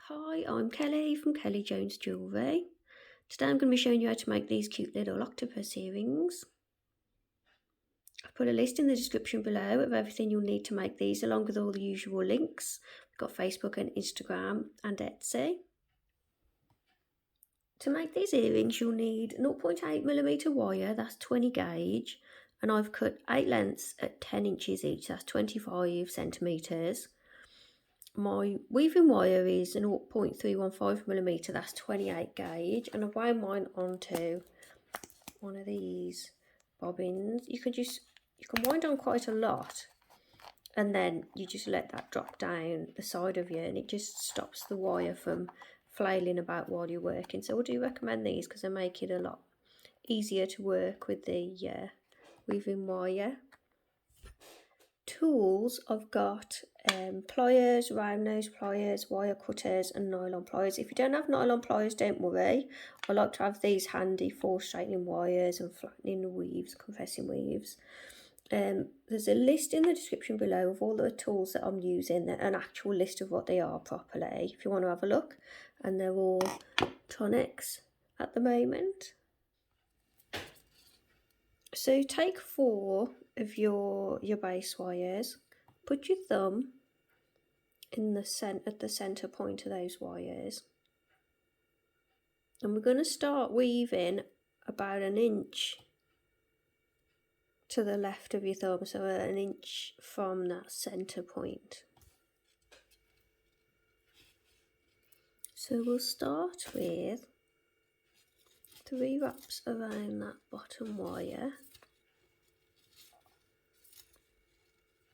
Hi, I'm Kelly from Kelly Jones Jewellery. Today I'm going to be showing you how to make these cute little octopus earrings. I've put a list in the description below of everything you'll need to make these, along with all the usual links. We've got Facebook and Instagram and Etsy. To make these earrings you'll need 0.8mm wire, that's 20 gauge, and I've cut 8 lengths at 10 inches each, that's 25 centimetres. My weaving wire is 0.315mm, that's 28 gauge, and I've wound mine onto one of these bobbins. You can wind on quite a lot, and then you just let that drop down the side of you, and it just stops the wire from flailing about while you're working. So I do recommend these because they make it a lot easier to work with the weaving wire. Tools, I've got pliers, round nose pliers, wire cutters and nylon pliers. If you don't have nylon pliers, don't worry. I like to have these handy for straightening wires and flattening the weaves, compressing weaves. There's a list in the description below of all the tools that I'm using, an actual list of what they are properly, if you want to have a look. And they're all Tronex at the moment. So take 4 of your base wires, put your thumb in at the centre point of those wires, and we're going to start weaving about 1 inch to the left of your thumb, so 1 inch from that centre point. So we'll start with 3 wraps around that bottom wire.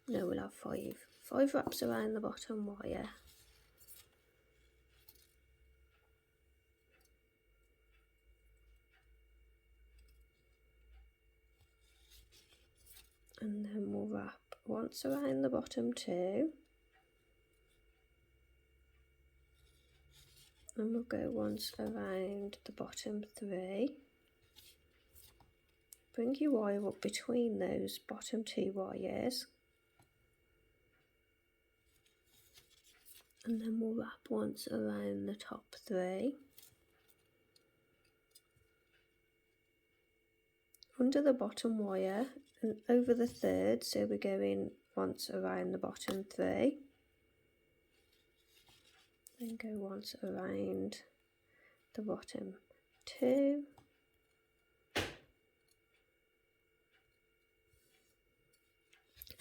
No, we'll have 5 wraps around the bottom wire. And then we'll wrap once around the bottom 2. And we'll go once around the bottom 3. Bring your wire up between those bottom 2 wires. And then we'll wrap once around the top 3. Under the bottom wire and over the 3rd, so we're going once around the bottom 3. Then go once around the bottom 2.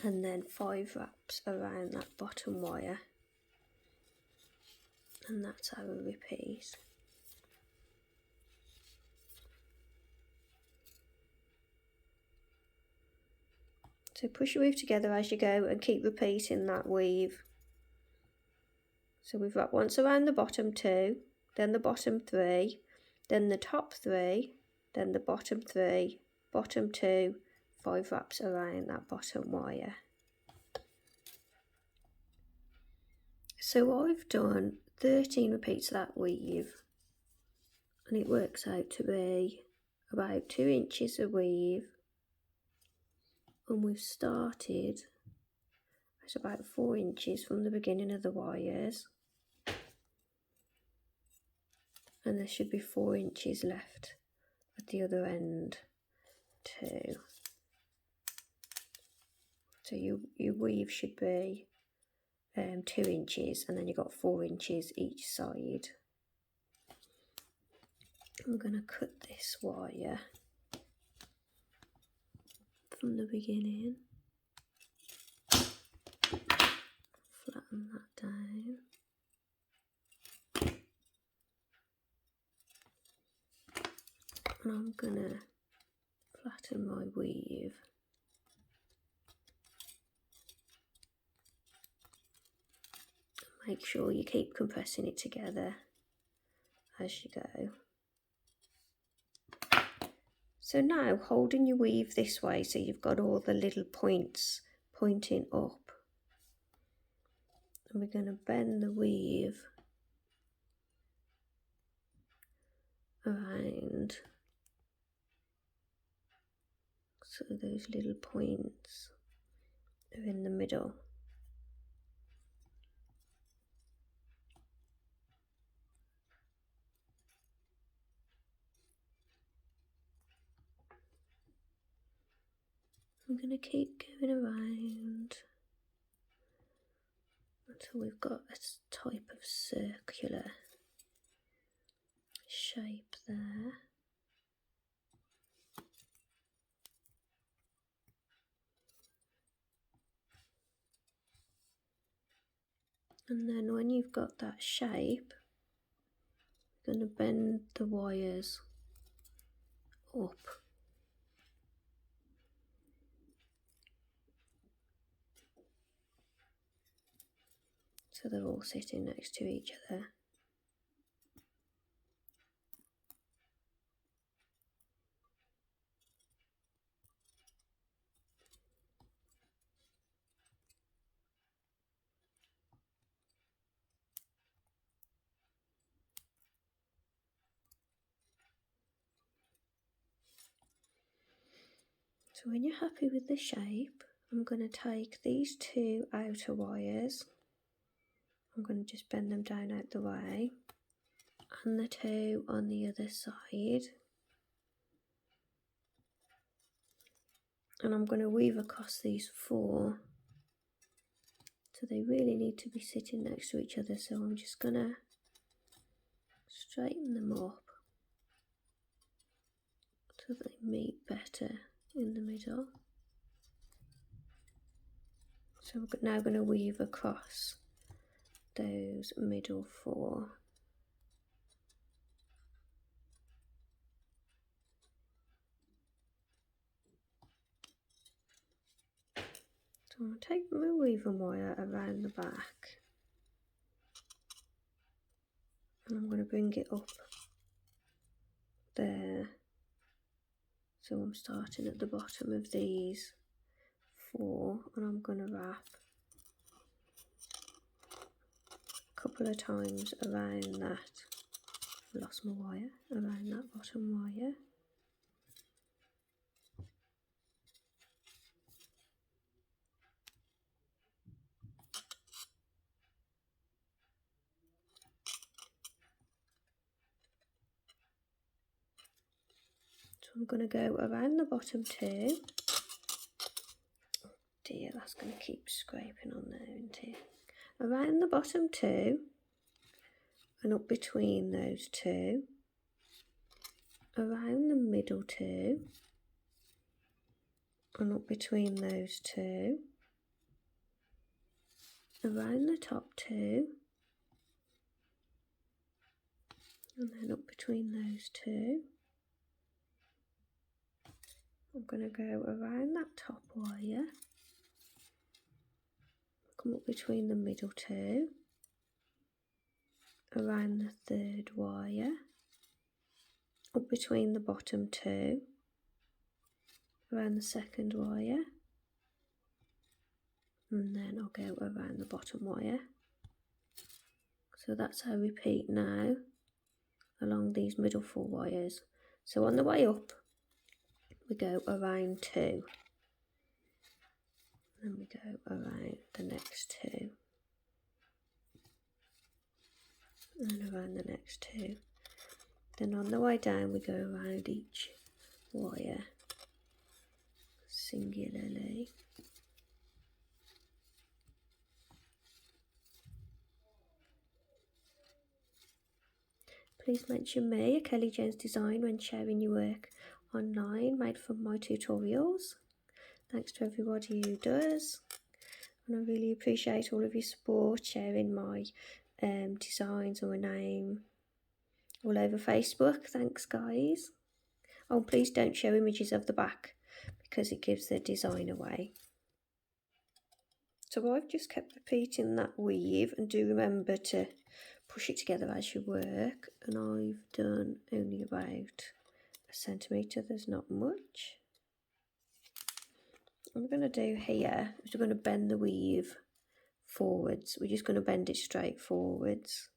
And then 5 wraps around that bottom wire. And that's how we repeat. So push your weave together as you go and keep repeating that weave. So we've wrapped once around the bottom 2, then the bottom 3, then the top 3, then the bottom 3, bottom 2, 5 wraps around that bottom wire. So I've done 13 repeats of that weave, and it works out to be about 2 inches of weave, and we've started at about 4 inches from the beginning of the wires, and there should be 4 inches left at the other end too. So your weave should be 2 inches, and then you've got 4 inches each side. I'm going to cut this wire from the beginning, flatten that down, and I'm going to flatten my weave. Make sure you keep compressing it together as you go. So now holding your weave this way, so you've got all the little points pointing up, and we're going to bend the weave around so those little points are in the middle. I'm going to keep going around until we've got a type of circular shape there. And then when you've got that shape, you're going to bend the wires up. So they're all sitting next to each other. So when you're happy with the shape, I'm going to take these two outer wires, I'm going to just bend them down out the way, and the two on the other side, and I'm going to weave across these four, so they really need to be sitting next to each other. So I'm just going to straighten them up so they meet better in the middle. So we're now going to weave across those middle four. So I'm going to take my weaving wire around the back, and I'm going to bring it up there. So I'm starting at the bottom of these four, and I'm going to wrap a couple of times around that. I lost my wire, around that bottom wire. So I'm going to go around the bottom two. Oh dear, that's going to keep scraping on there, isn't it? Around the bottom two, and up between those two, around the middle two, and up between those two, around the top two, and then up between those two. I'm going to go around that top wire, come up between the middle two, around the third wire, up between the bottom two, around the second wire, and then I'll go around the bottom wire. So that's how I repeat now along these middle four wires. So on the way up, we go around two, then we go around the next two, and around the next two. Then on the way down, we go around each wire singularly. Please mention me, a Kelly Jones Design, when sharing your work online made from my tutorials. Thanks to everybody who does, and I really appreciate all of your support, sharing my designs or my name all over Facebook. Thanks guys. Oh, please don't show images of the back because it gives the design away. So I've just kept repeating that weave, and do remember to push it together as you work, and I've done only about a centimetre, there's not much. What we're going to do here is we're going to bend the weave forwards. We're just going to bend it straight forwards.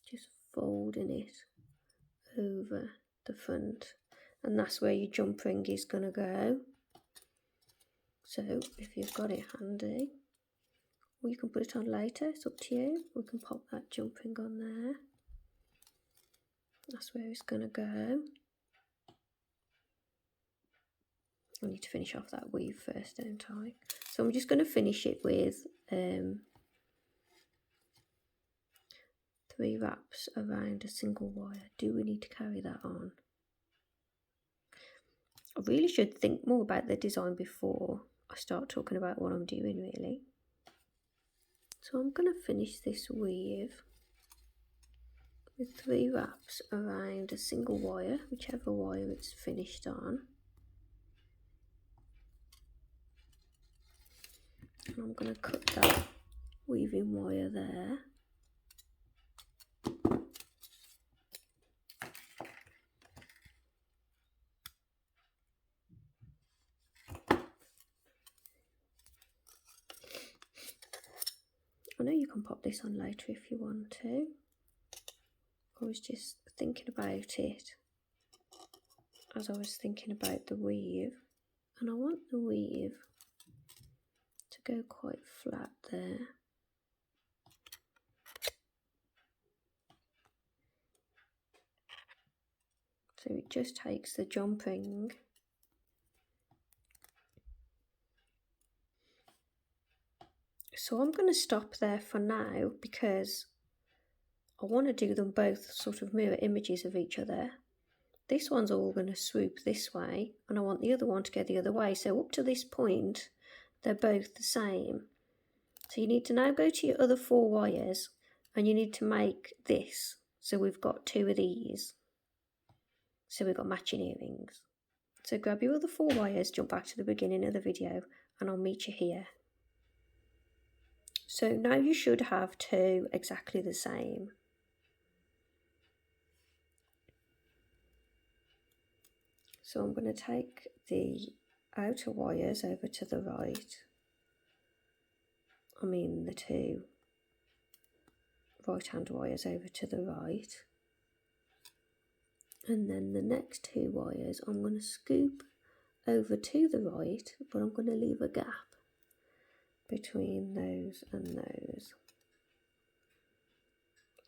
Just folding it over the front, and that's where your jump ring is going to go. So if you've got it handy, or you can put it on later, it's up to you. We can pop that jump ring on there. That's where it's going to go. I need to finish off that weave first, don't I? So I'm just going to finish it with 3 wraps around a single wire. Do we need to carry that on? I really should think more about the design before I start talking about what I'm doing, really. So I'm going to finish this weave with 3 wraps around a single wire, whichever wire it's finished on. And I'm going to cut that weaving wire there. I know you can pop this on later if you want to. I was just thinking about it as I was thinking about the weave, and I want the weave to go quite flat there. So it just takes the jump ring So I'm going to stop there for now because I want to do them both sort of mirror images of each other. This one's all going to swoop this way and I want the other one to go the other way. So up to this point, they're both the same. So you need to now go to your other 4 wires and you need to make this. So we've got 2 of these. So we've got matching earrings. So grab your other 4 wires, jump back to the beginning of the video and I'll meet you here. So now you should have 2 exactly the same. So I'm going to take the outer wires over to the right. I mean the 2 right hand wires over to the right. And then the next 2 wires I'm going to scoop over to the right, but I'm going to leave a gap between those and those.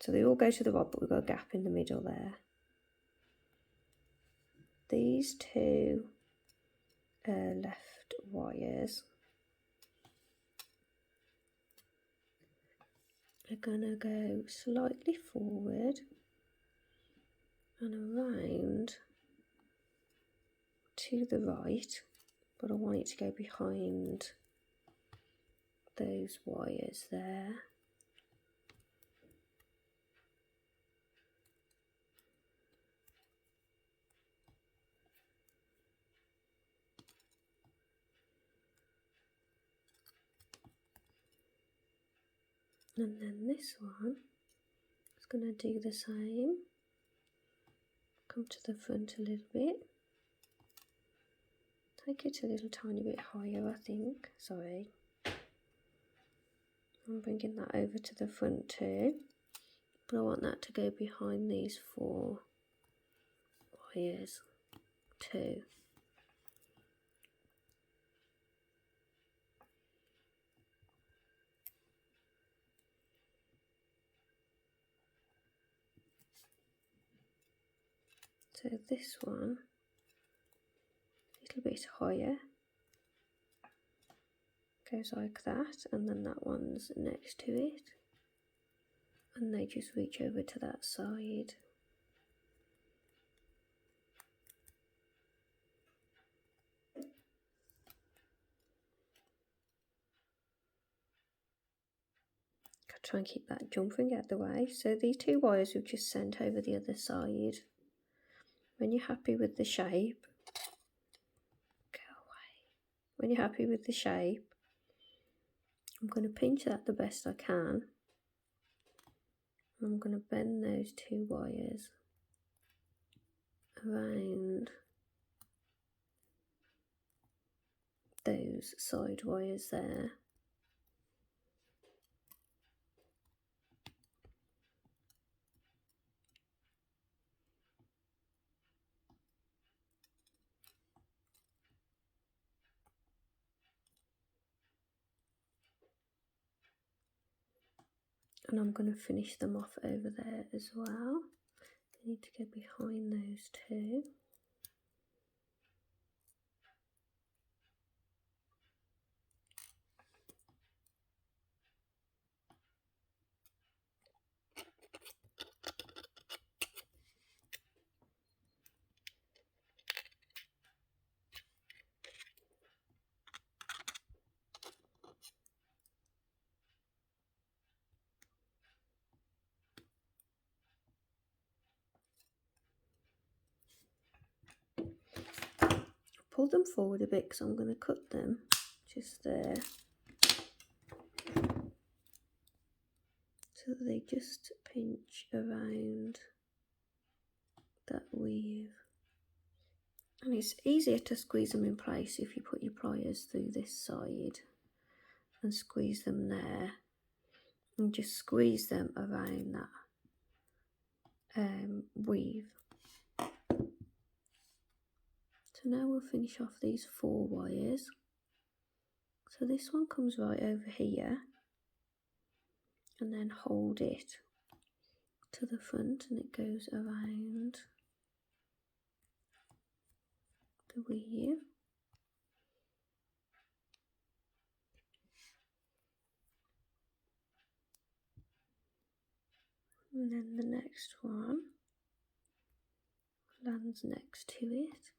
So they all go to the right, but we've got a gap in the middle there. These 2 left wires are going to go slightly forward and around to the right, but I want it to go behind those wires there. And then this one is going to do the same. Come to the front a little bit. Take it a little tiny bit higher, I think. Sorry. I'm bringing that over to the front too. But I want that to go behind these 4 wires too. So this one, a little bit higher, goes like that, and then that one's next to it. And they just reach over to that side. Gotta try and keep that jump ring out of the way. So these 2 wires we've just sent over the other side. When you're happy with the shape, go away. When you're happy with the shape, I'm going to pinch that the best I can. I'm going to bend those 2 wires around those side wires there. And I'm going to finish them off over there as well. I need to go behind those two. Pull them forward a bit because I'm going to cut them just there, so that they just pinch around that weave. And it's easier to squeeze them in place if you put your pliers through this side and squeeze them there, and just squeeze them around that weave. So now we'll finish off these 4 wires. So this one comes right over here, and then hold it to the front, and it goes around the weave. And then the next one lands next to it.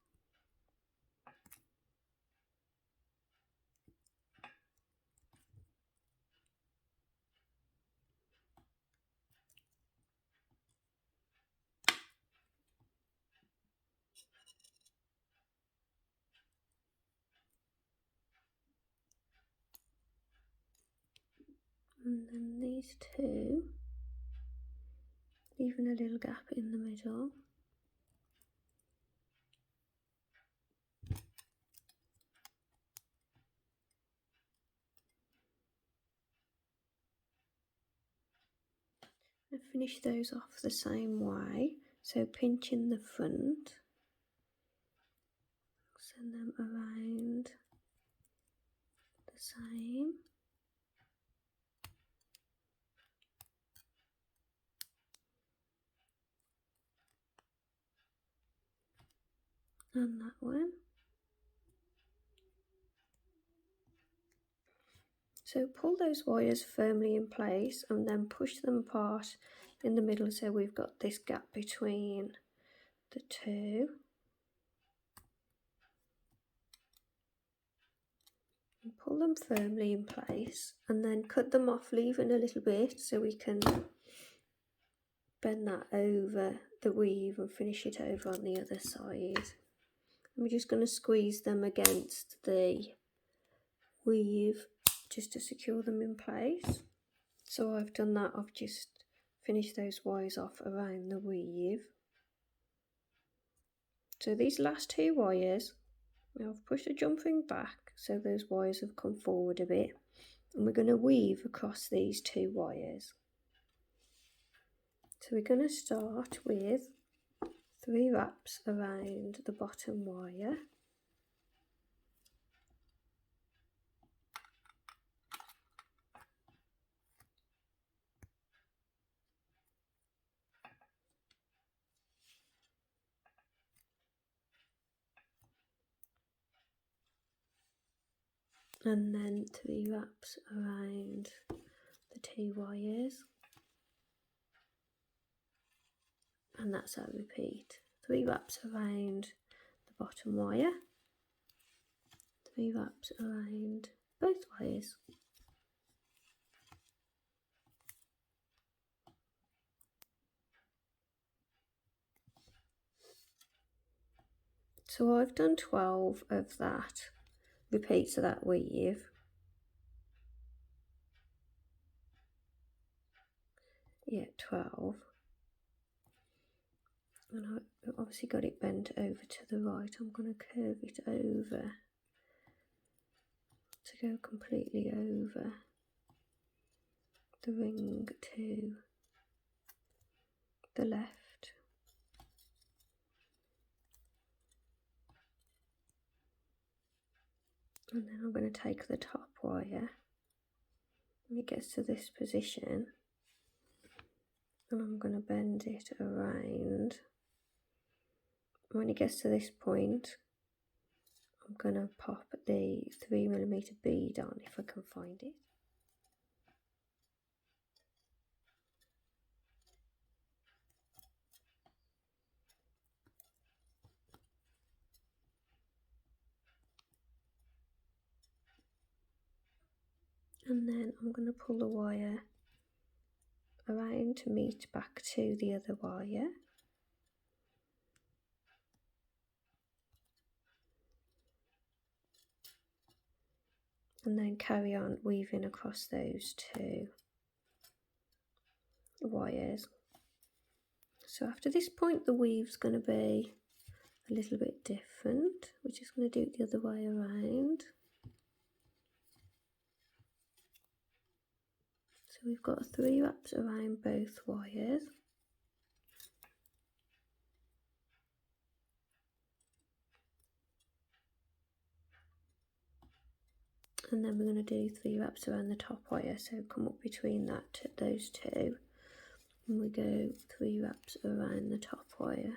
And then these two, leaving a little gap in the middle. And finish those off the same way. So pinch in the front, send them around the same. And that one. So pull those wires firmly in place and then push them apart in the middle, so we've got this gap between the two. And pull them firmly in place and then cut them off, leaving a little bit so we can bend that over the weave and finish it over on the other side. And we're just going to squeeze them against the weave just to secure them in place. So I've done that, I've just finished those wires off around the weave. So these last 2 wires, I've pushed the jump ring back so those wires have come forward a bit, and we're going to weave across these 2 wires. So we're going to start with 3 wraps around the bottom wire. And then 3 wraps around the 2 wires, and that's our repeat. 3 wraps around the bottom wire, 3 wraps around both wires. So I've done 12 of that repeats of that weave. Yeah, 12. And I've obviously got it bent over to the right. I'm going to curve it over to go completely over the ring to the left. And then I'm going to take the top wire, when it gets to this position, and I'm going to bend it around. When it gets to this point, I'm going to pop the 3mm bead on if I can find it. And then I'm going to pull the wire around to meet back to the other wire. And then carry on weaving across those two wires. So after this point, the weave's going to be a little bit different. We're just going to do it the other way around. So we've got 3 wraps around both wires. And then we're going to do 3 wraps around the top wire, so come up between those two, and we go 3 wraps around the top wire,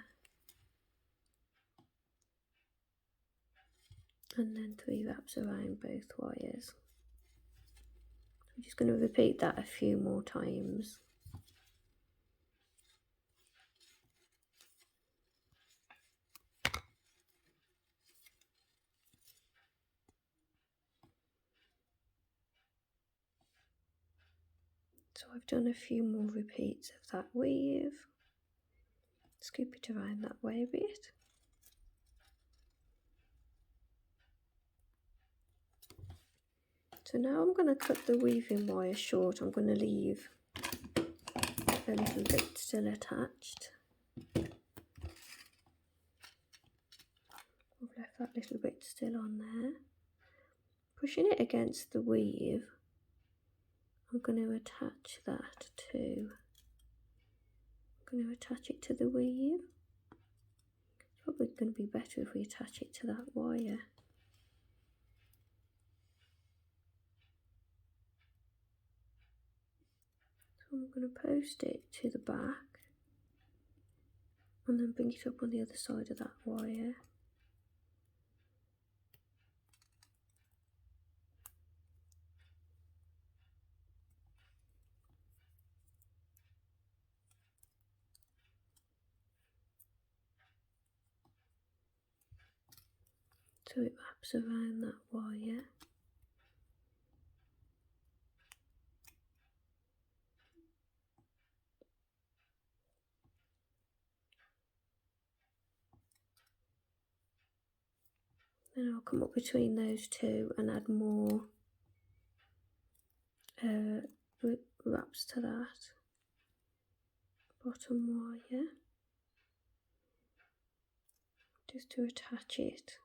and then 3 wraps around both wires. I'm just going to repeat that a few more times. So I've done a few more repeats of that weave. Scoop it around that way a bit. So now I'm going to cut the weaving wire short. I'm going to leave a little bit still attached. I've left that little bit still on there. Pushing it against the weave, I'm going to attach that to, I'm going to attach it to the weave. It's probably going to be better if we attach it to that wire. So I'm going to post it to the back and then bring it up on the other side of that wire. So it wraps around that wire. Then I'll come up between those two and add more wraps to that bottom wire, just to attach it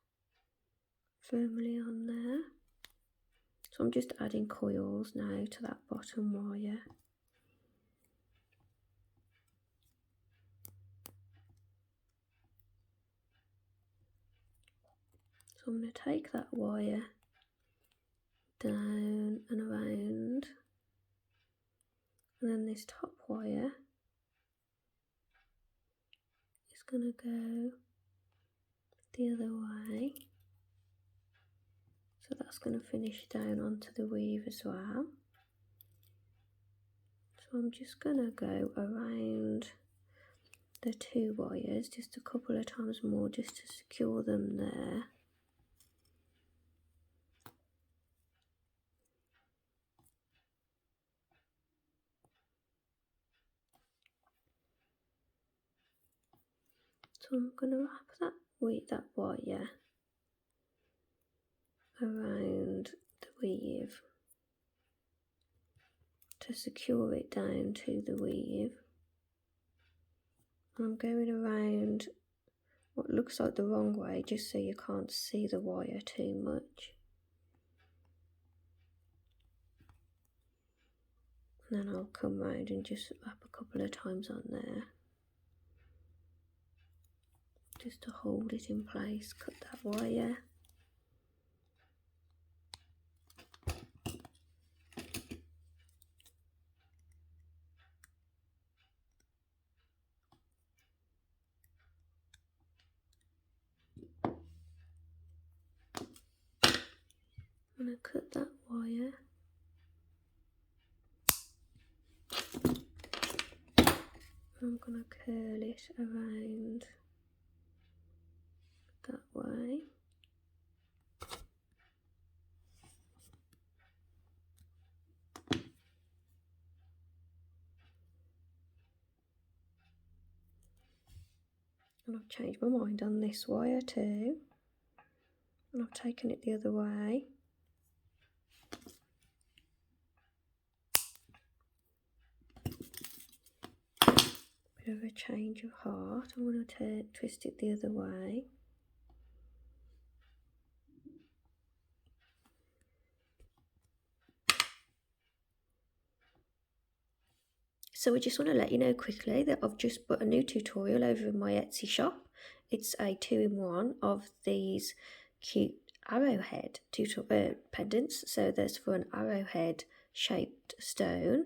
firmly on there. So I'm just adding coils now to that bottom wire. So I'm going to take that wire down and around, and then this top wire is going to go the other way. So that's going to finish down onto the weave as well. So I'm just going to go around the 2 wires just a couple of times more just to secure them there. So I'm going to wrap that wire around the weave to secure it down to the weave. I'm going around what looks like the wrong way just so you can't see the wire too much. And then I'll come round and just wrap a couple of times on there, just to hold it in place. Cut that wire. I'm going to cut that wire. I'm going to curl it around that way. And I've changed my mind on this wire too. And I've taken it the other way. Bit of a change of heart. I'm going to twist it the other way. So I just want to let you know quickly that I've just put a new tutorial over in my Etsy shop. It's a 2-in-1 of these cute arrowhead pendants. So there's for an arrowhead shaped stone.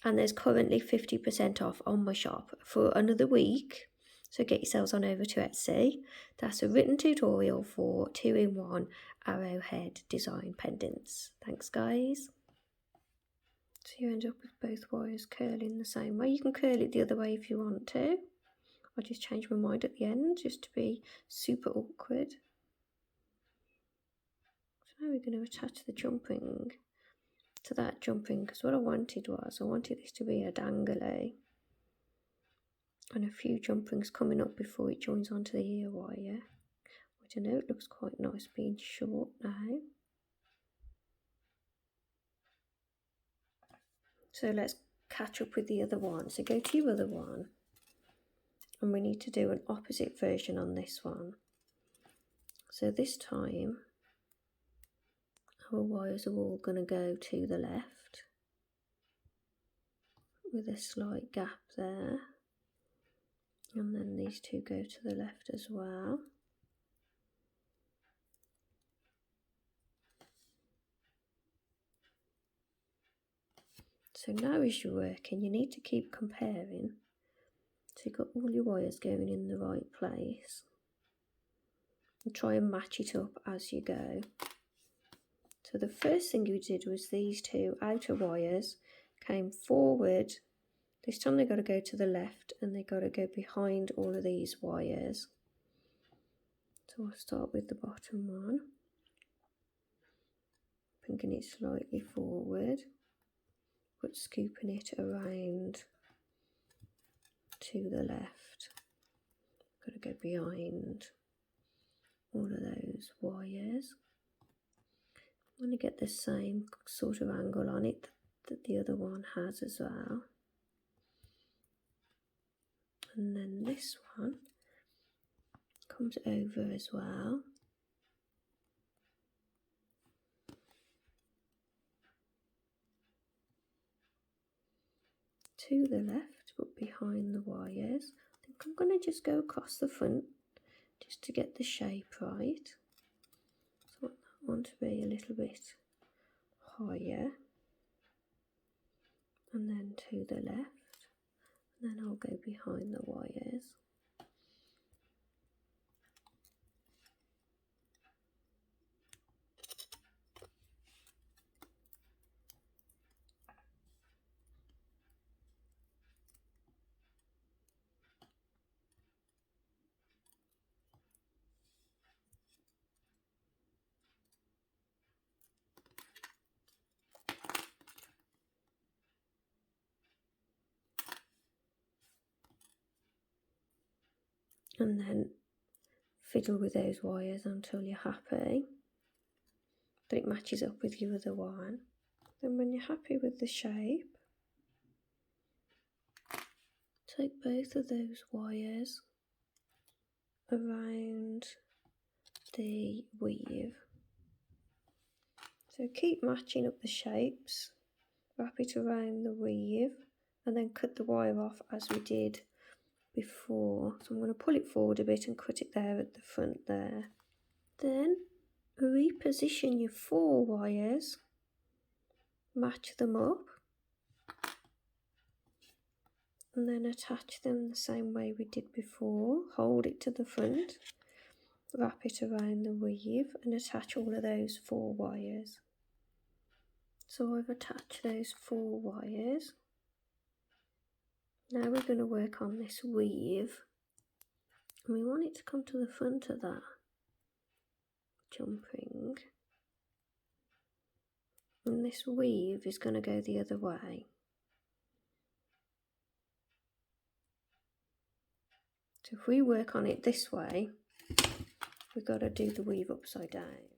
And there's currently 50% off on my shop for another week. So get yourselves on over to Etsy. That's a written tutorial for 2-in-1 arrowhead design pendants. Thanks guys. So you end up with both wires curling the same way. You can curl it the other way if you want to. I just changed my mind at the end just to be super awkward. So now we're going to attach the jumping to that jumping, because what I wanted this to be a dangly and a few jumpings coming up before it joins onto the ear wire. I don't know, it looks quite nice being short now. So let's catch up with the other one. So go to your other one, and we need to do an opposite version on this one. So this time our wires are all going to go to the left with a slight gap there, and then these two go to the left as well. So now as you're working, you need to keep comparing. So you've got all your wires going in the right place. And try and match it up as you go. So the first thing you did was these two outer wires came forward. This time they've got to go to the left, and they've got to go behind all of these wires. So I'll start with the bottom one. Bringing it slightly forward, but scooping it around to the left. Got to go behind all of those wires. I'm going to get the same sort of angle on it that the other one has as well. And then this one comes over as well. To the left, but behind the wires. I think I'm going to just go across the front just to get the shape right. So I want that one to be a little bit higher. And then to the left. And then I'll go behind the wires. And then fiddle with those wires until you're happy that it matches up with your other one. Then when you're happy with the shape, take both of those wires around the weave. So keep matching up the shapes, wrap it around the weave, and then cut the wire off as we did before. So I'm going to pull it forward a bit and cut it there at the front there. Then reposition your 4 wires, match them up, and then attach them the same way we did before. Hold it to the front. wrap it around the weave and attach all of those 4 wires. So I've attached those 4 wires. Now we're going to work on this weave, and we want it to come to the front of that jump ring, and this weave is going to go the other way. So if we work on it this way, we've got to do the weave upside down.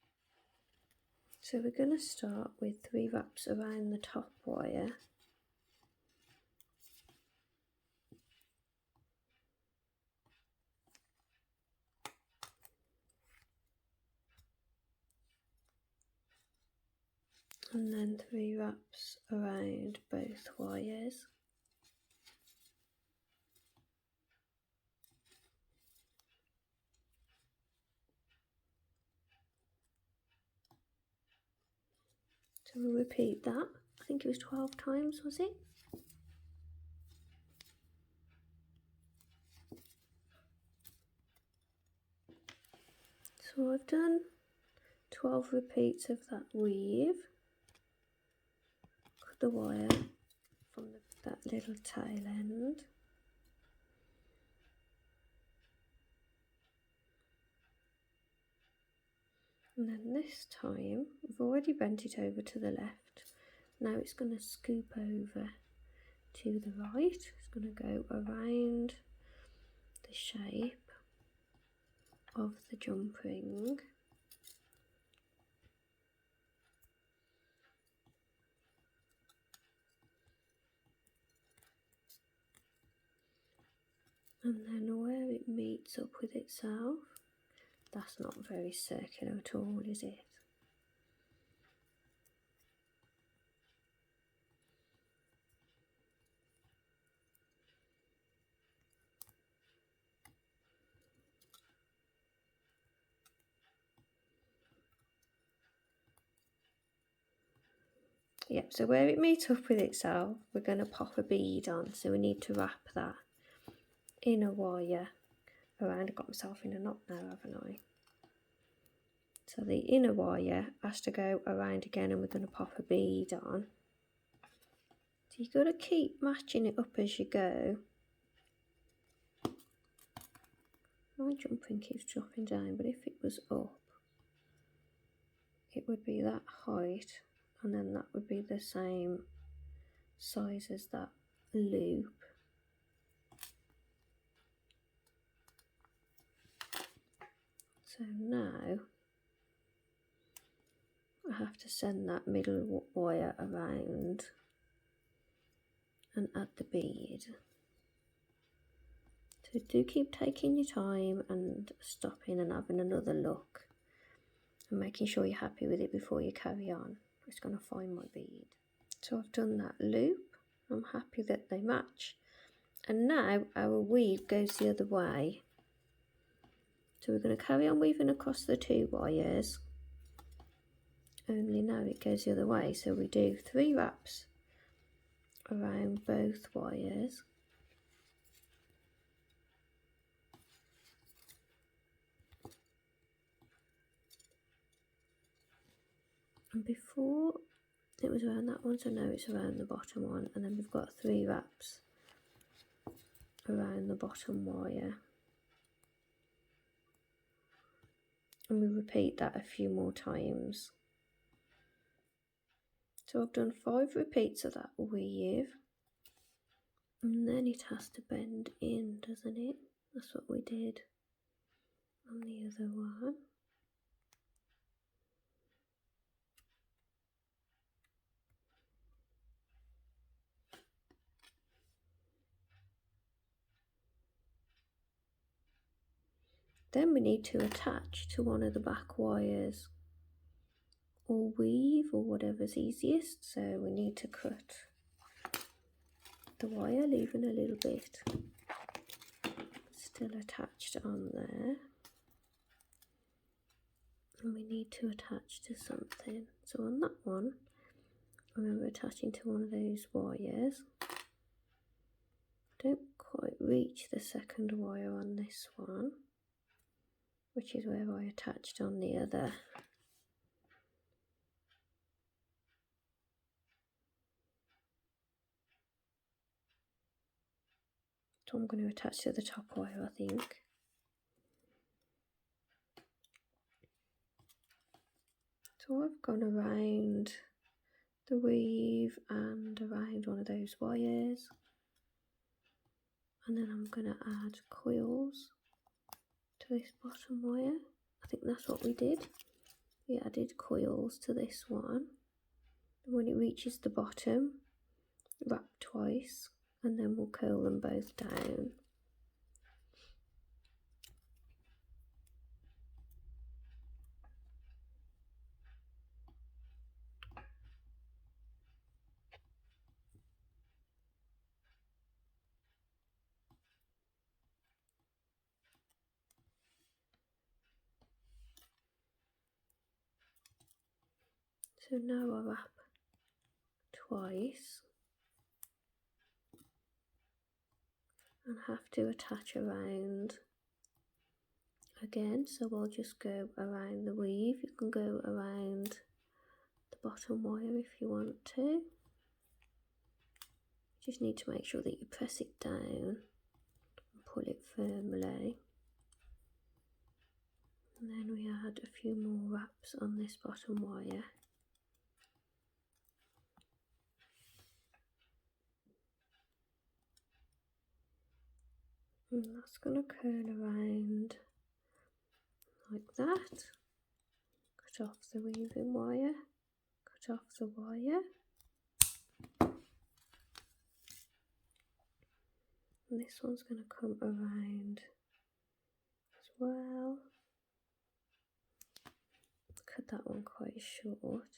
So we're going to start with 3 wraps around the top wire. And then 3 wraps around both wires. So we'll repeat that. I think it was 12 times, was it? So I've done 12 repeats of that weave. Cut the wire from that little tail end. And then this time, I've already bent it over to the left. Now it's going to scoop over to the right. It's going to go around the shape of the jump ring. And then where it meets up with itself, that's not very circular at all, is it? Yep, so where it meets up with itself, we're going to pop a bead on. So we need to wrap that inner wire around. I've got myself in a knot now, haven't I? So the inner wire has to go around again, and we're going to pop a bead on. So you've got to keep matching it up as you go. My jump ring keeps dropping down, but if it was up, it would be that height, and then that would be the same size as that loop. So now I have to send that middle wire around and add the bead. So do keep taking your time and stopping and having another look and making sure you're happy with it before you carry on. I'm just going to find my bead. So I've done that loop. I'm happy that they match. And now our weave goes the other way. So we're going to carry on weaving across the 2 wires. Only now it goes the other way. So we do 3 wraps around both wires. And before it was around that one, so now it's around the bottom one, and then we've got 3 wraps around the bottom wire, and we repeat that a few more times. So I've done 5 repeats of that weave, and then it has to bend in, doesn't it? That's what we did on the other one. Then we need to attach to one of the back wires, or weave, or whatever's easiest. So we need to cut the wire, leaving a little bit still attached on there, and we need to attach to something. So on that one, remember attaching to one of those wires. Don't quite reach the second wire on this one. which is where I attached on the other. So I'm going to attach to the top wire, I think. So I've gone around the weave and around one of those wires, and then I'm going to add coils to this bottom wire. I think that's what we did. We added coils to this one. When it reaches the bottom, wrap twice, and then we'll curl them both down. So now I wrap twice and have to attach around again, so I'll just go around the weave. You can go around the bottom wire if you want to. Just need to make sure that you press it down and pull it firmly. And then we add a few more wraps on this bottom wire. And that's going to curl around like that. Cut off the weaving wire, cut off the wire. And this one's going to come around as well. Cut that one quite short.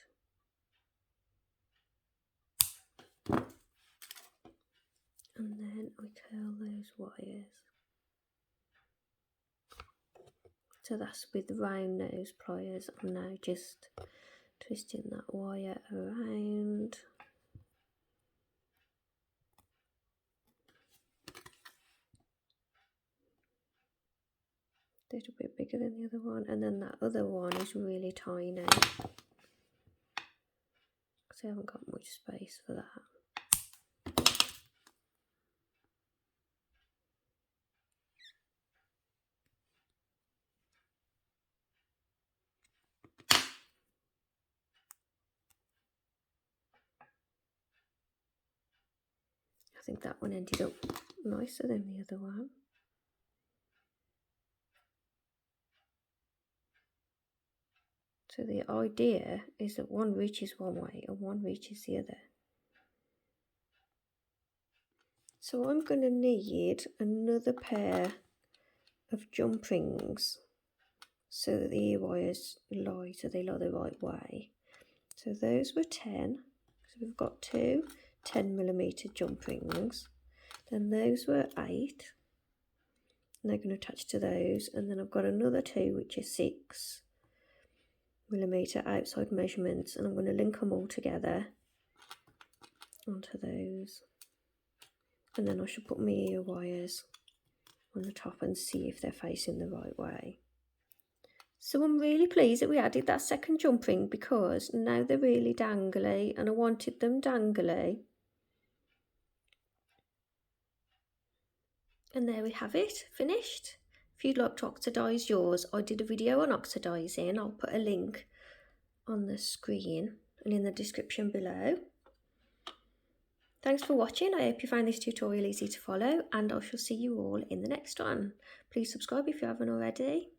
And then we curl those wires. So that's with round nose pliers. I'm now just twisting that wire around. A little bit bigger than the other one, and then that other one is really tiny because I haven't got much space for that. I think that one ended up nicer than the other one. So the idea is that one reaches one way and one reaches the other. So I'm going to need another pair of jump rings so that the ear wires lie, so they lie the right way. So those were 10. So we've got two 10mm jump rings. Then those were 8. And they're going to attach to those. And then I've got another 2 which is 6mm outside measurements, and I'm going to link them all together onto those. And then I should put my ear wires on the top and see if they're facing the right way. So I'm really pleased that we added that second jump ring, because now they're really dangly and I wanted them dangly. And there we have it, finished. If you'd like to oxidise yours, I did a video on oxidising. I'll put a link on the screen and in the description below. Thanks for watching. I hope you found this tutorial easy to follow, and I shall see you all in the next one. Please subscribe if you haven't already.